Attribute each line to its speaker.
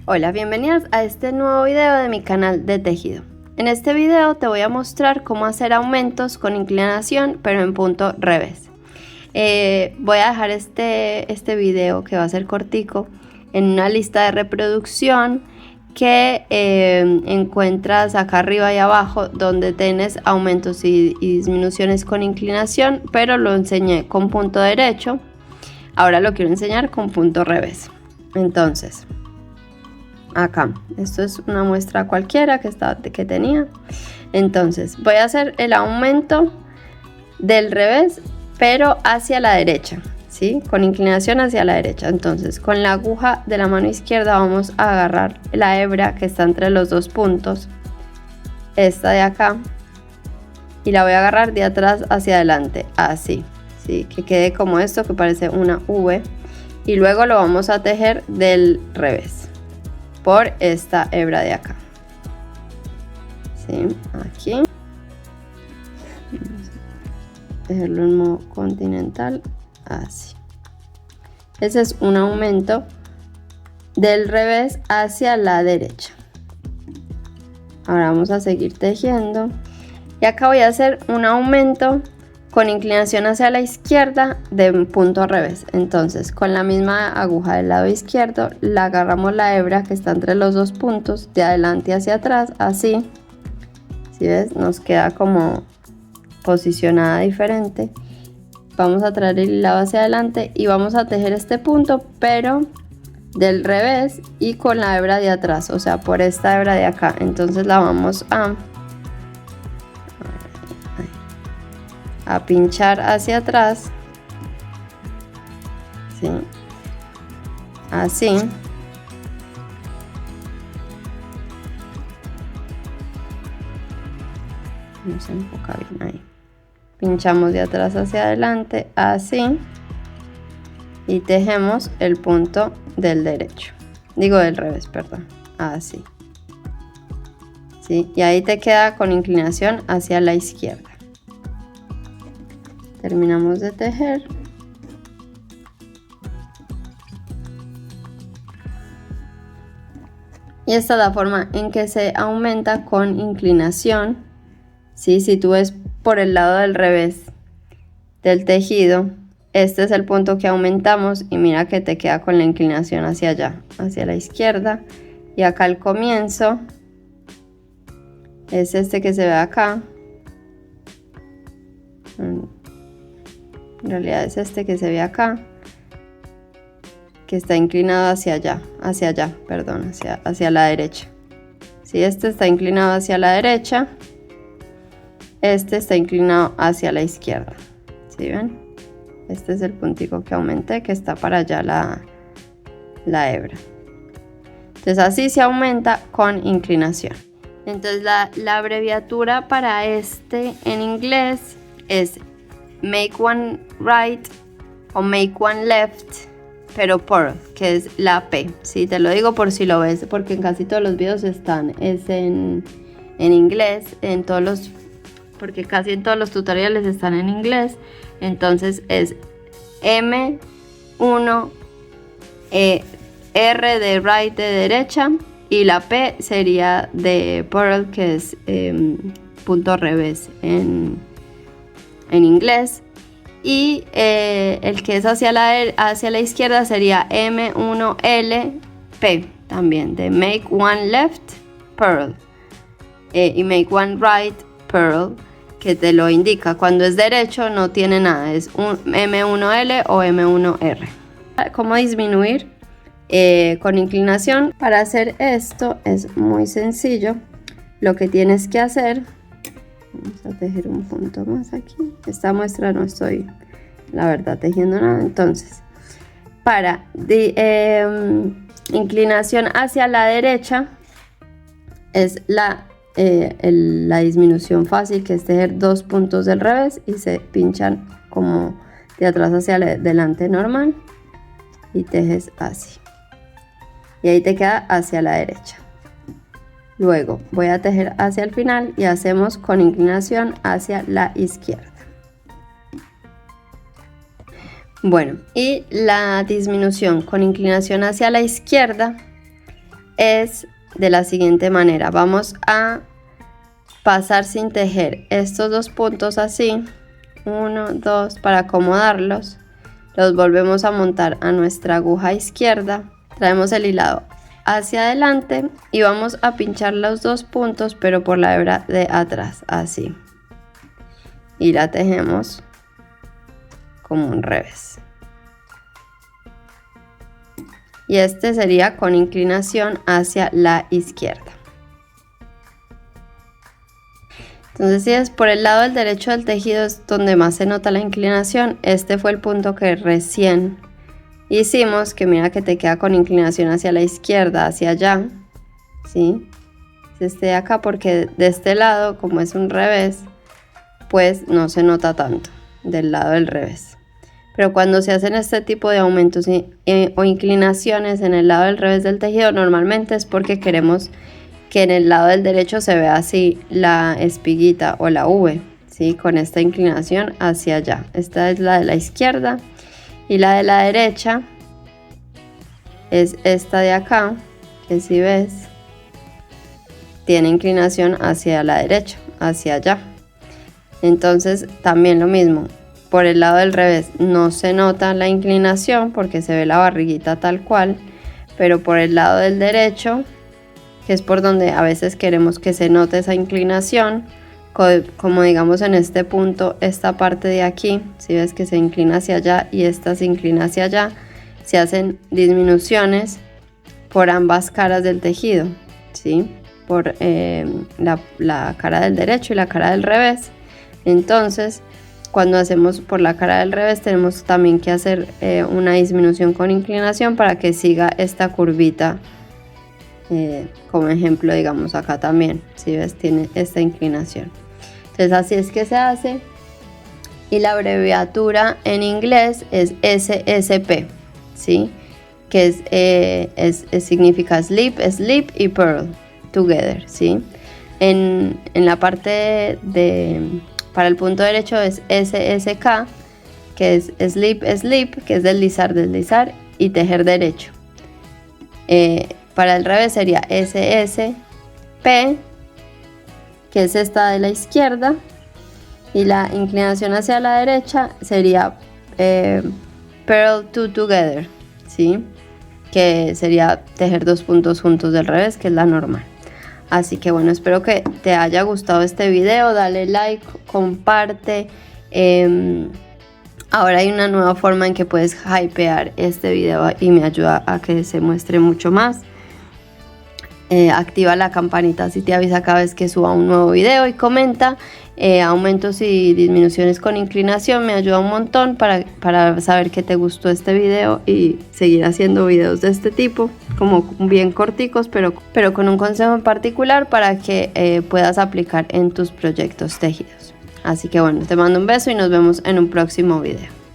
Speaker 1: Hola, bienvenidas a este nuevo video de mi canal de tejido. En este video te voy a mostrar cómo hacer aumentos con inclinación pero en punto revés. Voy a dejar este video, que va a ser cortico, en una lista de reproducción que encuentras acá arriba y abajo, donde tienes aumentos y disminuciones con inclinación, pero lo enseñé con punto derecho. Ahora lo quiero enseñar con punto revés. Entonces, acá, esto es una muestra cualquiera que tenía. Entonces voy a hacer el aumento del revés pero hacia la derecha, ¿sí? Con inclinación hacia la derecha. Entonces con la aguja de la mano izquierda vamos a agarrar la hebra que está entre los dos puntos, esta de acá, y la voy a agarrar de atrás hacia adelante, así, ¿sí? Que quede como esto, que parece una V, y luego lo vamos a tejer del revés por esta hebra de acá, ¿sí? Aquí tejerlo en modo continental, así. Ese es un aumento del revés hacia la derecha. Ahora vamos a seguir tejiendo y acá voy a hacer un aumento con inclinación hacia la izquierda de punto revés. Entonces con la misma aguja del lado izquierdo la agarramos la hebra que está entre los dos puntos, de adelante hacia atrás, así. ¿Sí ves? Nos queda como posicionada diferente. Vamos a traer el hilado hacia adelante y vamos a tejer este punto pero del revés y con la hebra de atrás, o sea, por esta hebra de acá. Entonces la vamos a pinchar hacia atrás, ¿sí? Así. No se enfoca bien ahí. Pinchamos de atrás hacia adelante, así, y tejemos el punto del derecho, digo del revés, perdón, así, ¿sí? Y ahí te queda con inclinación hacia la izquierda. Terminamos de tejer. Y esta es la forma en que se aumenta con inclinación, ¿sí? Si tú ves por el lado del revés del tejido, este es el punto que aumentamos y mira que te queda con la inclinación hacia allá, hacia la izquierda. Y acá al comienzo es este que se ve acá. En realidad es este que se ve acá, que está inclinado hacia allá, perdón, hacia la derecha. Si este está inclinado hacia la derecha, este está inclinado hacia la izquierda, ¿sí ven? Este es el puntico que aumenté, que está para allá la hebra. Entonces así se aumenta con inclinación. Entonces la abreviatura para este en inglés es make one right o make one left, pero purl, que es la P. Sí, te lo digo por si lo ves, porque en casi todos los videos están en inglés, porque casi en todos los tutoriales están en inglés. Entonces es M1 R de right, de derecha, y la P sería de purl, que es punto revés en inglés. Y el que es hacia la izquierda sería M1L P, también de make one left purl, y make one right purl, que te lo indica. Cuando es derecho no tiene nada, es un M1L o M1R. ¿Cómo disminuir con inclinación? Para hacer esto es muy sencillo. Lo que tienes que hacer, vamos a tejer un punto más aquí. Esta muestra no estoy, la verdad, tejiendo nada. Entonces, para inclinación hacia la derecha es la disminución fácil, que es tejer dos puntos del revés y se pinchan como de atrás hacia adelante normal, y tejes así, y ahí te queda hacia la derecha. Luego voy a tejer hacia el final y hacemos con inclinación hacia la izquierda. Bueno, y la disminución con inclinación hacia la izquierda es de la siguiente manera. Vamos a pasar sin tejer estos 2 puntos así, 1, 2, para acomodarlos. Los volvemos a montar a nuestra aguja izquierda, traemos el hilado hacia adelante y vamos a pinchar los 2 puntos, pero por la hebra de atrás, así, y la tejemos como un revés. Y este sería con inclinación hacia la izquierda. Entonces, si es por el lado del derecho del tejido es donde más se nota la inclinación. Este fue el punto que recién hicimos, que mira que te queda con inclinación hacia la izquierda, hacia allá, ¿sí? Este de acá, porque de este lado, como es un revés, pues no se nota tanto del lado del revés. Pero cuando se hacen este tipo de aumentos o inclinaciones en el lado del revés del tejido, normalmente es porque queremos que en el lado del derecho se vea así la espiguita o la V, ¿sí? Con esta inclinación hacia allá. Esta es la de la izquierda y la de la derecha es esta de acá, que si ves tiene inclinación hacia la derecha, hacia allá. Entonces también lo mismo, por el lado del revés no se nota la inclinación porque se ve la barriguita tal cual, pero por el lado del derecho, que es por donde a veces queremos que se note esa inclinación, como digamos en este punto, esta parte de aquí, si ves que se inclina hacia allá y esta se inclina hacia allá, se hacen disminuciones por ambas caras del tejido, ¿sí? Por la cara del derecho y la cara del revés. Entonces, cuando hacemos por la cara del revés, tenemos también que hacer una disminución con inclinación para que siga esta curvita. Como ejemplo, digamos acá también, si ves, tiene esta inclinación. Entonces así es que se hace, y la abreviatura en inglés es SSP, ¿sí? Que significa slip, slip y purl together, ¿sí? En la parte para el punto derecho es SSK, que es slip, slip, que es deslizar, deslizar y tejer derecho. Para el revés sería SSP, que es esta de la izquierda, y la inclinación hacia la derecha sería purl two together, ¿sí? Que sería tejer 2 puntos juntos del revés, que es la normal. Así que bueno, espero que te haya gustado este video, dale like, comparte. Ahora hay una nueva forma en que puedes hypear este video y me ayuda a que se muestre mucho más. Activa la campanita si te avisa cada vez que suba un nuevo video, y comenta aumentos y disminuciones con inclinación. Me ayuda un montón para saber que te gustó este video y seguir haciendo videos de este tipo, como bien corticos, pero con un consejo en particular para que puedas aplicar en tus proyectos tejidos. Así que bueno, te mando un beso y nos vemos en un próximo video.